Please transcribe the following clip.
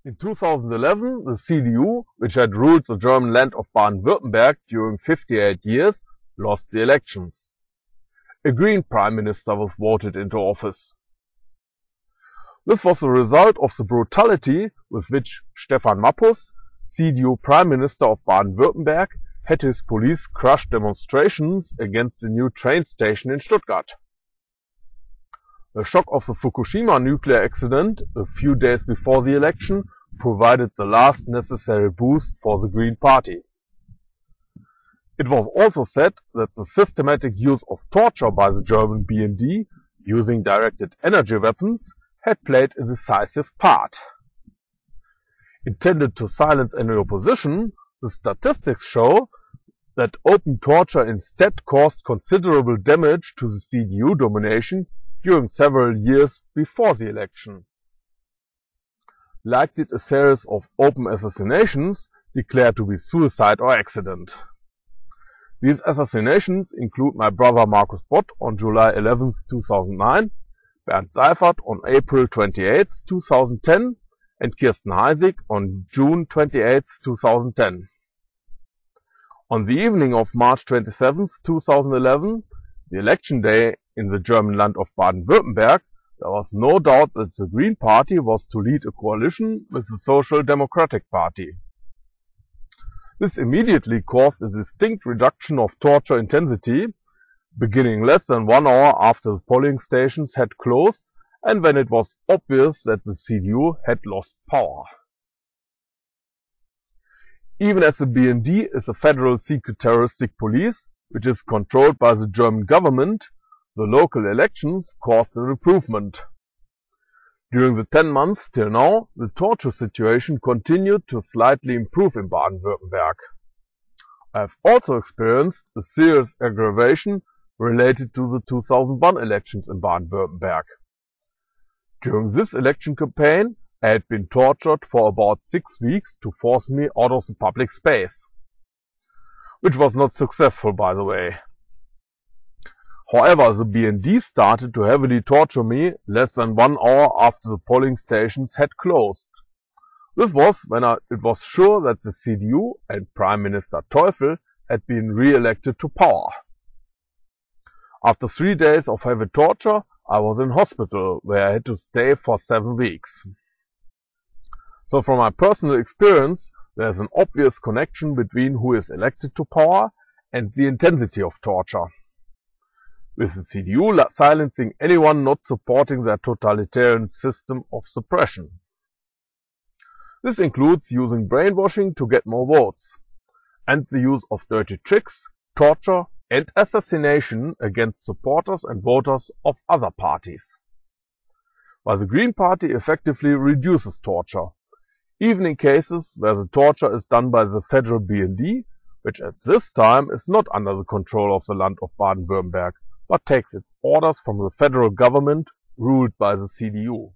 In 2011, the CDU, which had ruled the German land of Baden-Württemberg during 58 years, lost the elections. A Green Prime Minister was voted into office. This was the result of the brutality with which Stefan Mappus, CDU Prime Minister of Baden-Württemberg, had his police crush demonstrations against the new train station in Stuttgart. The shock of the Fukushima nuclear accident a few days before the election provided the last necessary boost for the Green Party. It was also said that the systematic use of torture by the German BND, using directed energy weapons, had played a decisive part. Intended to silence any opposition, the statistics show that open torture instead caused considerable damage to the CDU domination during several years before the election. Like did a series of open assassinations declared to be suicide or accident. These assassinations include my brother Markus Bott on July 11, 2009, Bernd Seifert on April 28, 2010, and Kirsten Heisig on June 28, 2010. On the evening of March 27, 2011, the election day in the German land of Baden-Württemberg, there was no doubt that the Green Party was to lead a coalition with the Social Democratic Party. This immediately caused a distinct reduction of torture intensity, beginning less than 1 hour after the polling stations had closed and when it was obvious that the CDU had lost power. Even as the BND is a federal secret terroristic police, which is controlled by the German government, the local elections caused an improvement. During the 10 months till now, the torture situation continued to slightly improve in Baden-Württemberg. I have also experienced a serious aggravation related to the 2001 elections in Baden-Württemberg. During this election campaign, I had been tortured for about 6 weeks to force me out of the public space. Which was not successful, by the way. However, the BND started to heavily torture me less than 1 hour after the polling stations had closed. This was when it was sure that the CDU and Prime Minister Teufel had been re-elected to power. After 3 days of heavy torture, I was in hospital, where I had to stay for 7 weeks. So from my personal experience, there is an obvious connection between who is elected to power and the intensity of torture. With the CDU silencing anyone not supporting their totalitarian system of suppression. This includes using brainwashing to get more votes, and the use of dirty tricks, torture and assassination against supporters and voters of other parties. While the Green Party effectively reduces torture, even in cases where the torture is done by the federal BND, which at this time is not under the control of the land of Baden-Württemberg, but takes its orders from the federal government ruled by the CDU.